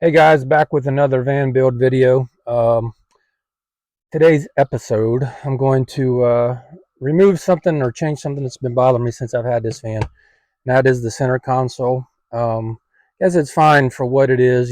Hey guys, back with another van build video. Today's episode, I'm going to remove something or change something that's been bothering me since I've had this van. And that is the center console. I guess it's fine for what it is,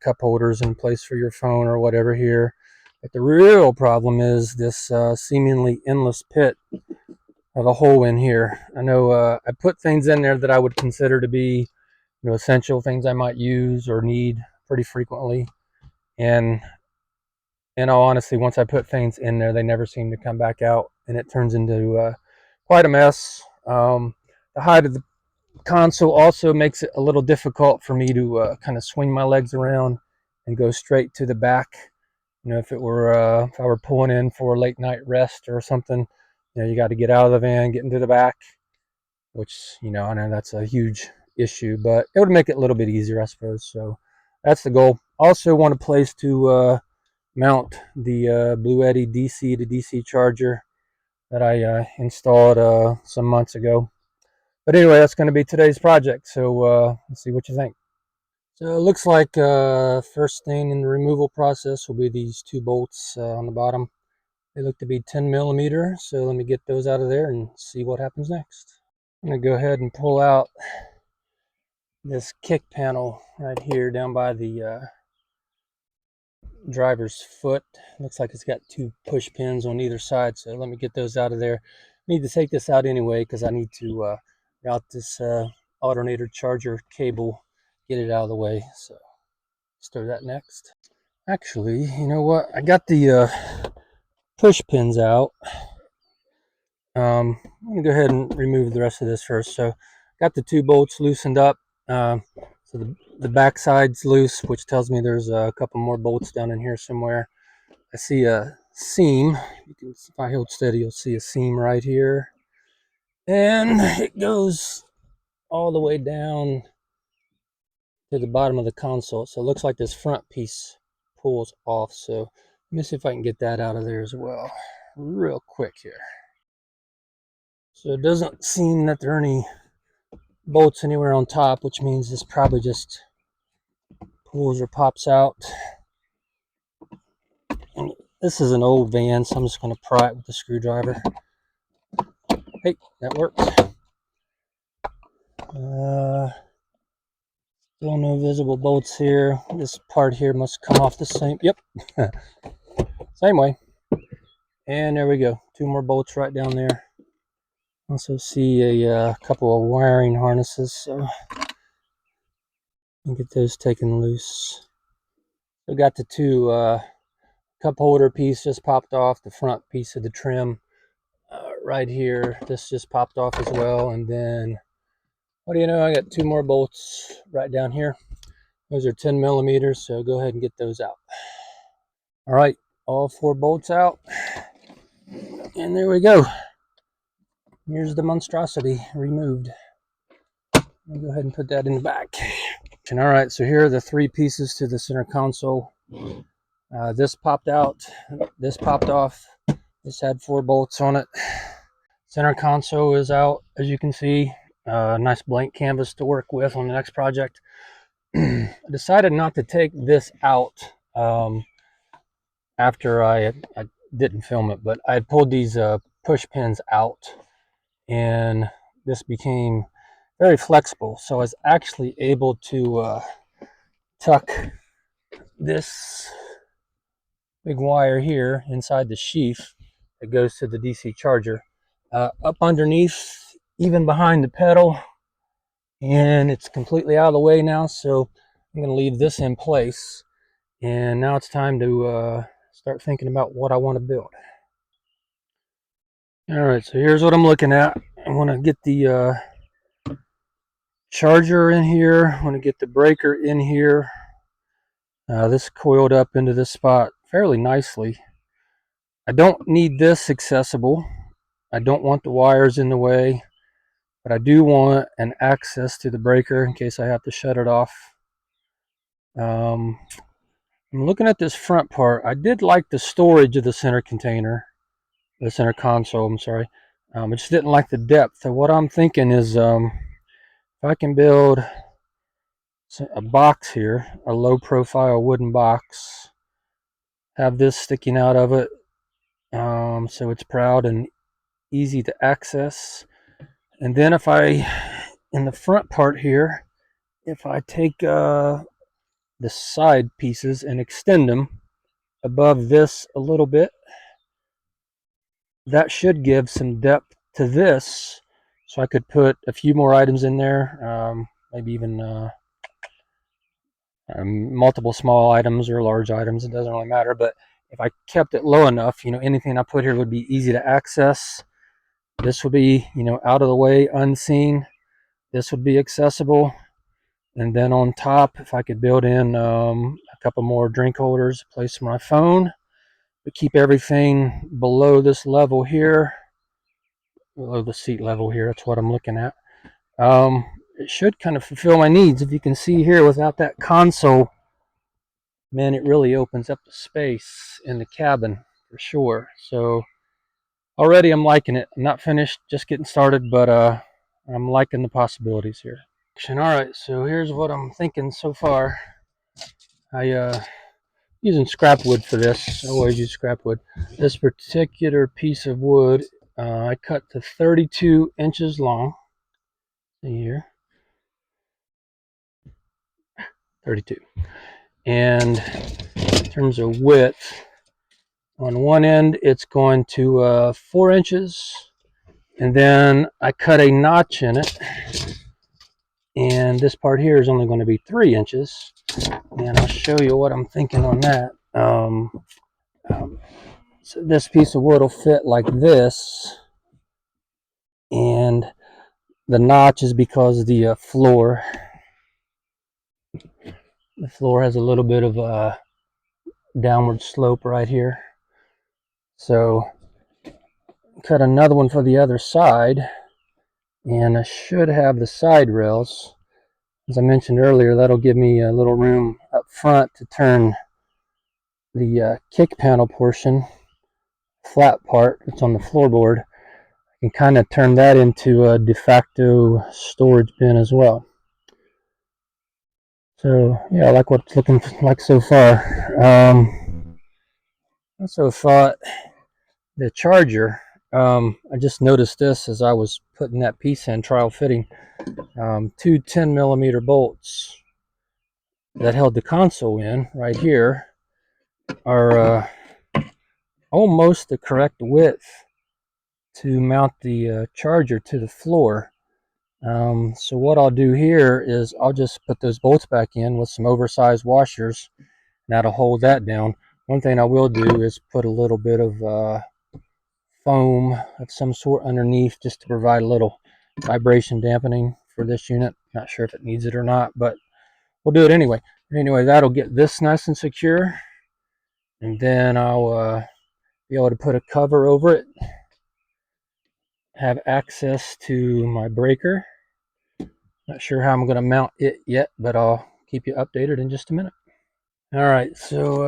cup holders in place for your phone or whatever here. But the real problem is this seemingly endless pit of a hole in here. I know I put things in there that I would consider to be, essential things I might use or need pretty frequently. And in all honesty, once I put things in there, they never seem to come back out, and it turns into quite a mess. The height of the console also makes it a little difficult for me to kind of swing my legs around and go straight to the back. If I were pulling in for a late night rest or something, you got to get out of the van, get into the back, which I know that's a huge issue, but it would make it a little bit easier, I suppose. So that's the goal. Also want a place to mount the Bluetti DC to DC charger that I installed some months ago. But anyway, that's going to be today's project. So let's see what you think. So it looks like first thing in the removal process will be these two bolts on the bottom. They look to be 10 millimeter. So let me get those out of there and see what happens next. I'm going to go ahead and pull out this kick panel right here down by the driver's foot. Looks like it's got two push pins on either side, so let me get those out of there. I need to take this out anyway because I need to route this alternator charger cable, get it out of the way. So let's do that next. Actually, you know what, I got the push pins out. I'm gonna go ahead and remove the rest of this first. So got the two bolts loosened up. So the back side's loose, which tells me there's a couple more bolts down in here somewhere. I see a seam. If I hold steady, you'll see a seam right here. And it goes all the way down to the bottom of the console. So it looks like this front piece pulls off. So let me see if I can get that out of there as well, real quick here. So it doesn't seem that there are any bolts anywhere on top, which means this probably just pulls or pops out. And this is an old van, so I'm just going to pry it with a screwdriver. Hey, that worked. Still no visible bolts here. This part here must come off the same, yep, same way. And there we go, two more bolts right down there. Also see a couple of wiring harnesses, so I'll get those taken loose. So got the two cup holder piece just popped off, the front piece of the trim right here, this just popped off as well. And then what do you know, I got two more bolts right down here. Those are 10 millimeters, so go ahead and get those out. All right, all four bolts out, and there we go. Here's the monstrosity removed. I'll go ahead and put that in the back. And all right, so here are the three pieces to the center console. This popped out, this popped off. This had four bolts on it. Center console is out, as you can see. Nice blank canvas to work with on the next project. I decided not to take this out after I didn't film it, but I had pulled these push pins out, and this became very flexible. So I was actually able to tuck this big wire here inside the sheath that goes to the DC charger up underneath, even behind the pedal, and it's completely out of the way now. So I'm going to leave this in place, and now it's time to start thinking about what I want to build. All right, so here's what I'm looking at. I want to get the charger in here. I want to get the breaker in here. This coiled up into this spot fairly nicely. I don't need this accessible. I don't want the wires in the way, but I do want an access to the breaker in case I have to shut it off. I'm looking at this front part. I did like the storage of the center container, the center console, I'm sorry. I just didn't like the depth. So what I'm thinking is if I can build a box here, a low profile wooden box. Have this sticking out of it, so it's proud and easy to access. And then if I, in the front part here, if I take the side pieces and extend them above this a little bit, that should give some depth to this. So I could put a few more items in there, maybe even multiple small items or large items. It doesn't really matter. But if I kept it low enough, anything I put here would be easy to access. This would be, out of the way, unseen. This would be accessible. And then on top, if I could build in a couple more drink holders, a place for my phone, but keep everything below this level here, below the seat level here. That's what I'm looking at. It should kind of fulfill my needs. If you can see here, without that console, man, it really opens up the space in the cabin for sure. So already I'm liking it. I'm not finished, just getting started, but I'm liking the possibilities here. All right, so here's what I'm thinking so far. Using scrap wood for this. I always use scrap wood. This particular piece of wood, I cut to 32 inches long. See here, 32. And in terms of width, on one end it's going to 4 inches, and then I cut a notch in it, and this part here is only going to be 3 inches. And I'll show you what I'm thinking on that. So this piece of wood will fit like this, and the notch is because the floor has a little bit of a downward slope right here. So cut another one for the other side, and I should have the side rails. As I mentioned earlier, that'll give me a little room up front to turn the kick panel portion, flat part that's on the floorboard. I can kind of turn that into a de facto storage bin as well. So yeah, I like what it's looking like so far. Also thought the charger, I just noticed this as I was putting that piece in, trial fitting. Two 10mm bolts that held the console in right here are almost the correct width to mount the charger to the floor. So what I'll do here is I'll just put those bolts back in with some oversized washers, and that'll hold that down. One thing I will do is put a little bit of foam of some sort underneath, just to provide a little vibration dampening for this unit. Not sure if it needs it or not, but we'll do it anyway. Anyway, that'll get this nice and secure, and then I'll be able to put a cover over it, have access to my breaker. Not sure how I'm going to mount it yet, but I'll keep you updated in just a minute. All right, so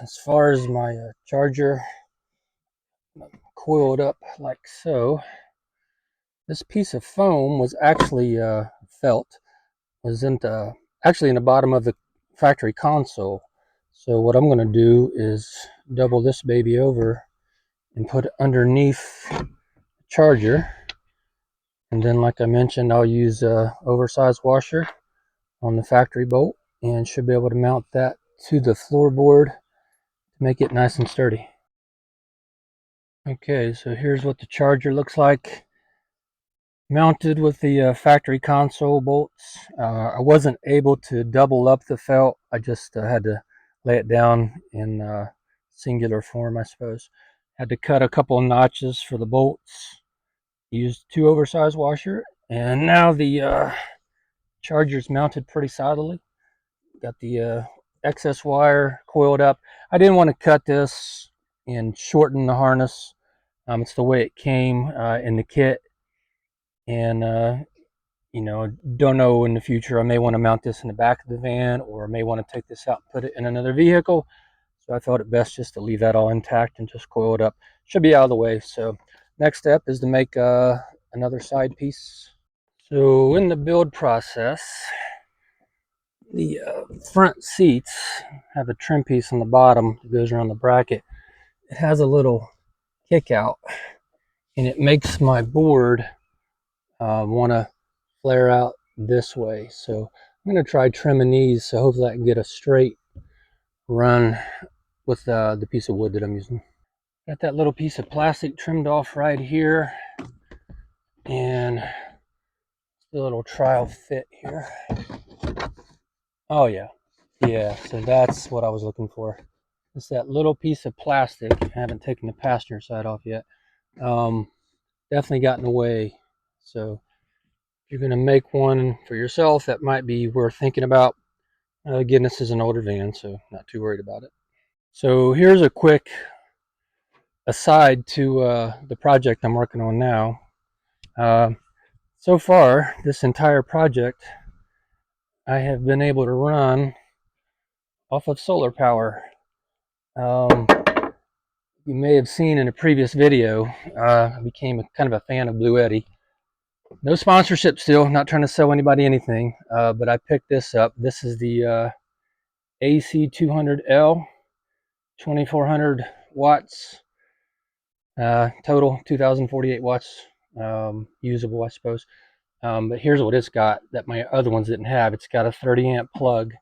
as far as my charger, coiled up like so. This piece of foam was actually felt, wasn't actually in the bottom of the factory console. So what I'm going to do is double this baby over and put it underneath the charger. And then, like I mentioned, I'll use a oversized washer on the factory bolt, and should be able to mount that to the floorboard to make it nice and sturdy. Okay, so here's what the charger looks like, mounted with the factory console bolts. I wasn't able to double up the felt. I just had to lay it down in singular form, I suppose. Had to cut a couple of notches for the bolts. Used 2 oversized washer, and now the charger's mounted pretty solidly. Got the excess wire coiled up. I didn't want to cut this and shorten the harness. It's the way it came in the kit, and don't know in the future. I may want to mount this in the back of the van, or I may want to take this out and put it in another vehicle. So I thought it best just to leave that all intact and just coil it up. Should be out of the way. So next step is to make another side piece. So in the build process, The front seats have a trim piece on the bottom that goes around the bracket. It has a little kick out, and it makes my board want to flare out this way. So I'm going to try trimming these, so hopefully I can get a straight run with the piece of wood that I'm using. Got that little piece of plastic trimmed off right here, and a little trial fit here. Oh yeah, so that's what I was looking for. It's that little piece of plastic. I haven't taken the passenger side off yet. Definitely got in the way. So if you're going to make one for yourself, that might be worth thinking about. Again, this is an older van, so not too worried about it. So here's a quick aside to the project I'm working on now. So far, this entire project, I have been able to run off of solar power. You may have seen in a previous video, I became kind of a fan of Bluetti. No sponsorship still, not trying to sell anybody anything, but I picked this up. This is the AC200L, 2400 watts, total 2048 watts, usable, I suppose. But here's what it's got that my other ones didn't have. It's got a 30 amp plug,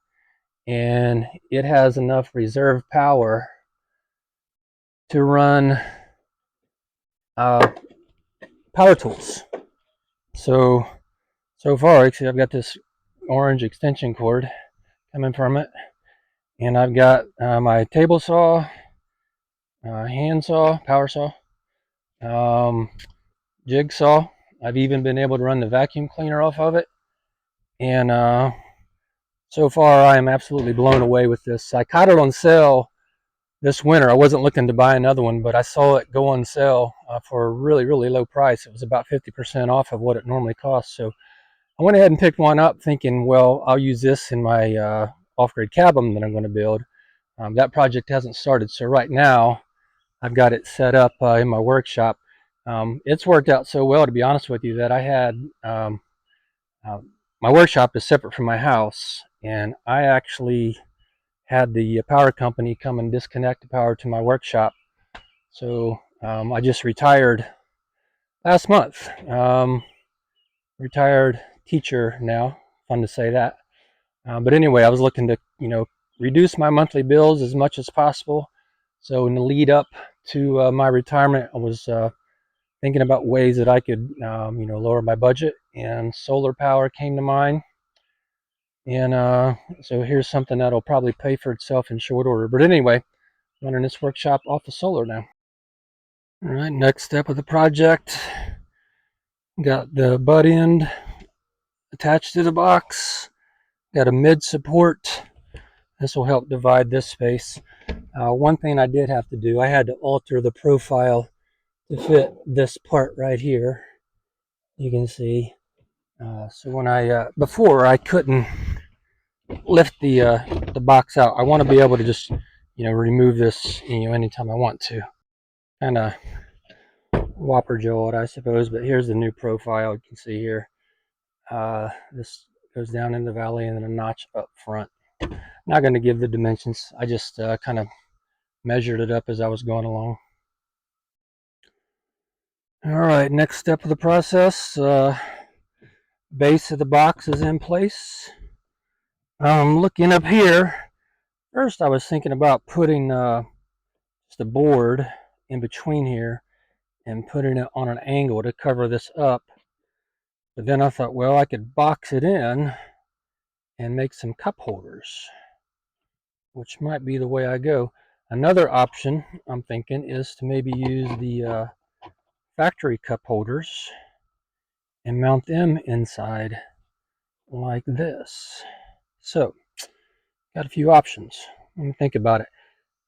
and it has enough reserve power to run power tools. So far, actually, I've got this orange extension cord coming from it, and I've got my table saw, hand saw, power saw, jigsaw. I've even been able to run the vacuum cleaner off of it, and so far I am absolutely blown away with this. I caught it on sale this winter. I wasn't looking to buy another one, but I saw it go on sale for a really, really low price. It was about 50% off of what it normally costs. So I went ahead and picked one up thinking, well, I'll use this in my off-grid cabin that I'm going to build. That project hasn't started. So right now I've got it set up in my workshop. It's worked out so well, to be honest with you, that I had my workshop is separate from my house, and I actually had the power company come and disconnect the power to my workshop. So I just retired last month. Retired teacher now, fun to say that. But anyway, I was looking to, reduce my monthly bills as much as possible. So in the lead up to my retirement, I was thinking about ways that I could, lower my budget, and solar power came to mind. And so here's something that'll probably pay for itself in short order. But anyway, running this workshop off of solar now. All right, next step of the project. Got the butt end attached to the box. Got a mid support. This will help divide this space. One thing I did have to do, I had to alter the profile to fit this part right here. You can see. So when before I couldn't lift the box out. I want to be able to just remove this anytime I want to. Kind of whopper jaw it, I suppose. But here's the new profile. You can see here. This goes down in the valley and then a notch up front. Not going to give the dimensions. I just kind of measured it up as I was going along. All right, next step of the process. Base of the box is in place. Looking up here, first I was thinking about putting just a board in between here and putting it on an angle to cover this up. But then I thought, well, I could box it in and make some cup holders, which might be the way I go. Another option I'm thinking is to maybe use the factory cup holders and mount them inside like this. So, got a few options. Let me think about it.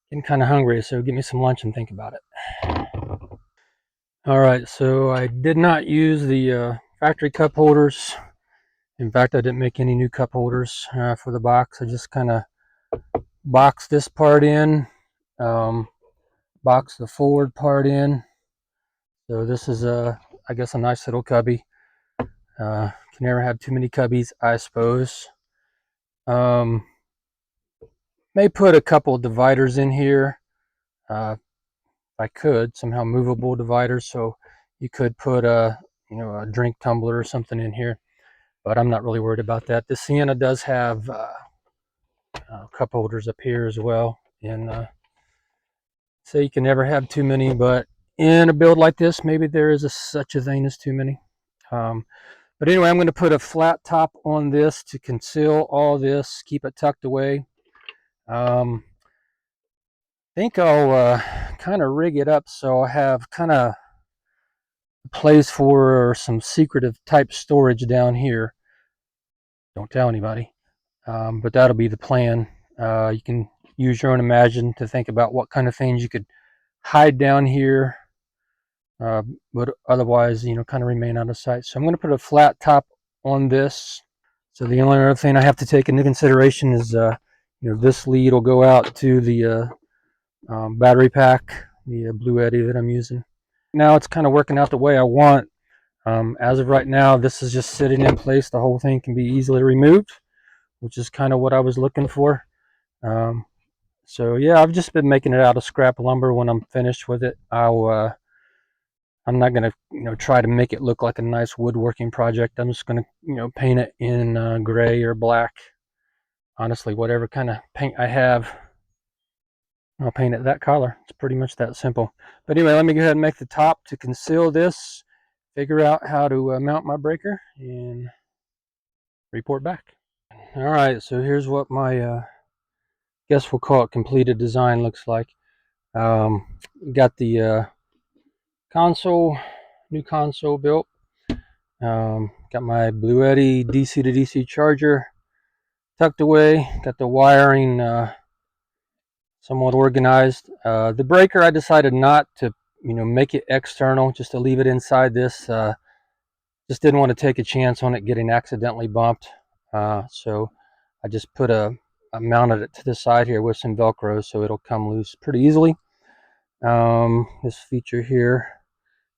Getting kind of hungry, so give me some lunch and think about it. All right, so I did not use the factory cup holders. In fact, I didn't make any new cup holders for the box. I just kind of boxed this part in, boxed the forward part in. So this is I guess a nice little cubby. Can never have too many cubbies, I suppose. May put a couple dividers in here. If I could, somehow movable dividers, so you could put a a drink tumbler or something in here. But I'm not really worried about that. The Sienna does have cup holders up here as well, and so you can never have too many. But in a build like this, maybe there is such a thing as too many. Um, but anyway, I'm going to put a flat top on this to conceal all this, keep it tucked away. I think I'll kind of rig it up so I have kind of a place for some secretive type storage down here. Don't tell anybody, but that'll be the plan. You can use your own imagination to think about what kind of things you could hide down here, but otherwise, kind of remain out of sight. So I'm going to put a flat top on this. So the only other thing I have to take into consideration is, this lead will go out to the battery pack, the Bluetti that I'm using. Now it's kind of working out the way I want. As of right now, this is just sitting in place. The whole thing can be easily removed, which is kind of what I was looking for. So yeah, I've just been making it out of scrap lumber. When I'm finished with it, I'm not gonna try to make it look like a nice woodworking project. I'm just gonna paint it in gray or black. Honestly, whatever kind of paint I have, I'll paint it that color. It's pretty much that simple. But anyway, let me go ahead and make the top to conceal this, figure out how to mount my breaker, and report back. All right, so here's what my guess we'll call it completed design looks like. Got the console, new console built. Got my Bluetti DC to DC charger tucked away. Got the wiring somewhat organized. The breaker, I decided not to make it external, just to leave it inside this. Just didn't want to take a chance on it getting accidentally bumped. So I just I mounted it to the side here with some Velcro so it'll come loose pretty easily. This feature here,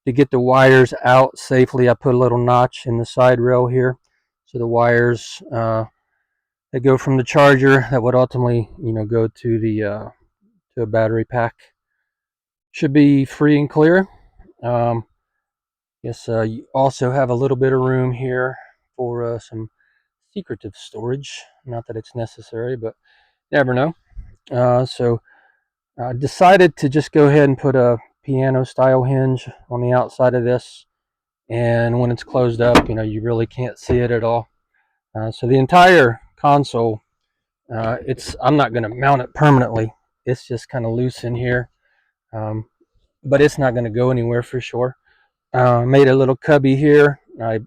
to get the wires out safely, I put a little notch in the side rail here. So the wires that go from the charger that would ultimately, go to the to a battery pack should be free and clear. Yes, you also have a little bit of room here for some secretive storage. Not that it's necessary, but never know. So I decided to just go ahead and put a piano style hinge on the outside of this, and when it's closed up, you really can't see it at all. So the entire console, I'm not going to mount it permanently. It's just kind of loose in here, but it's not going to go anywhere for sure. Made a little cubby here. I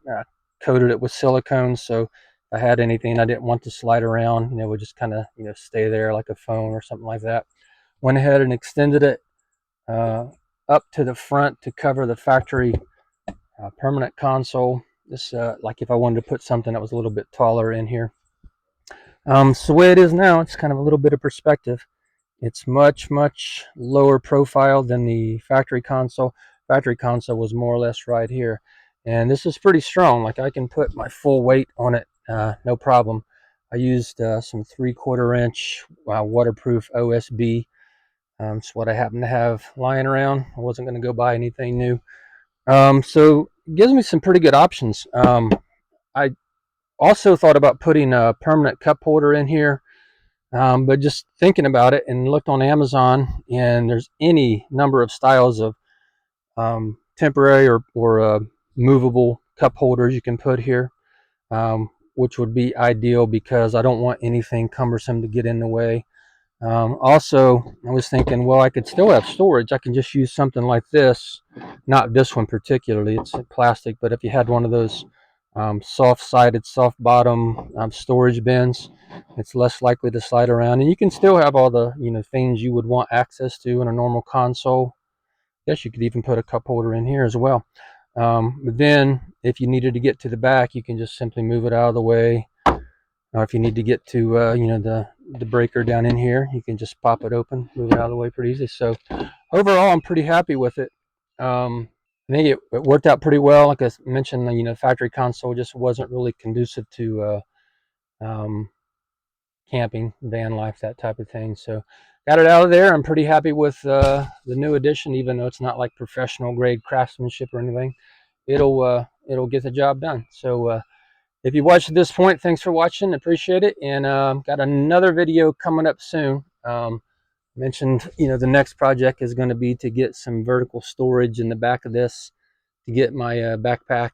coated it with silicone, so if I had anything I didn't want to slide around, would just kind of stay there like a phone or something like that. Went ahead and extended it up to the front to cover the factory permanent console. This like if I wanted to put something that was a little bit taller in here. So the way it is now, it's kind of a little bit of perspective. It's much lower profile than the factory console. Factory console was more or less right here, and this is pretty strong. Like I can put my full weight on it, no problem. I used some 3/4 inch waterproof OSB. It's what I happen to have lying around. I wasn't going to go buy anything new. So it gives me some pretty good options. I also thought about putting a permanent cup holder in here. But just thinking about it and looked on Amazon, and there's any number of styles of temporary or movable cup holders you can put here, which would be ideal because I don't want anything cumbersome to get in the way. Also, I was thinking, well, I could still have storage. I can just use something like this, not this one particularly, it's plastic, but if you had one of those soft-sided, soft-bottom storage bins, it's less likely to slide around, and you can still have all the things you would want access to in a normal console. I guess you could even put a cup holder in here as well. But then, if you needed to get to the back, you can just simply move it out of the way. If you need to get to the breaker down in here, you can just pop it open, move it out of the way pretty easy. So overall, I'm pretty happy with it. I think it worked out pretty well. Like I mentioned, factory console just wasn't really conducive to camping, van life, that type of thing. So got it out of there. I'm pretty happy with the new addition, even though it's not like professional grade craftsmanship or anything. It'll get the job done. So if you watched at this point, thanks for watching. Appreciate it. And got another video coming up soon. Mentioned, the next project is going to be to get some vertical storage in the back of this to get my backpack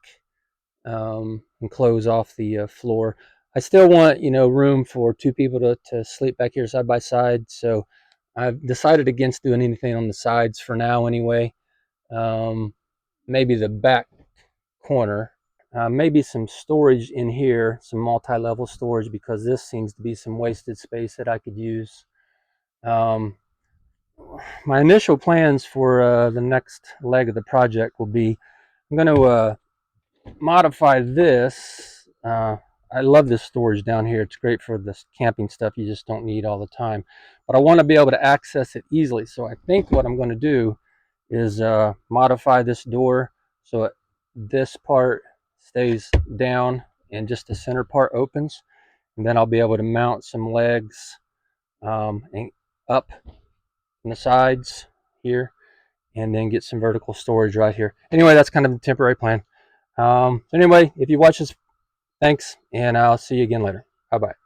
and close off the floor. I still want, room for two people to sleep back here side by side. So I've decided against doing anything on the sides for now anyway. Maybe the back corner. Maybe some storage in here, some multi-level storage, because this seems to be some wasted space that I could use. My initial plans for the next leg of the project will be, I'm going to modify this. I love this storage down here. It's great for this camping stuff you just don't need all the time. But I want to be able to access it easily. So I think what I'm going to do is modify this door so this part stays down and just the center part opens. And then I'll be able to mount some legs and up on the sides here, and then get some vertical storage right here. Anyway, that's kind of the temporary plan. So anyway, if you watch this, thanks, and I'll see you again later. Bye-bye.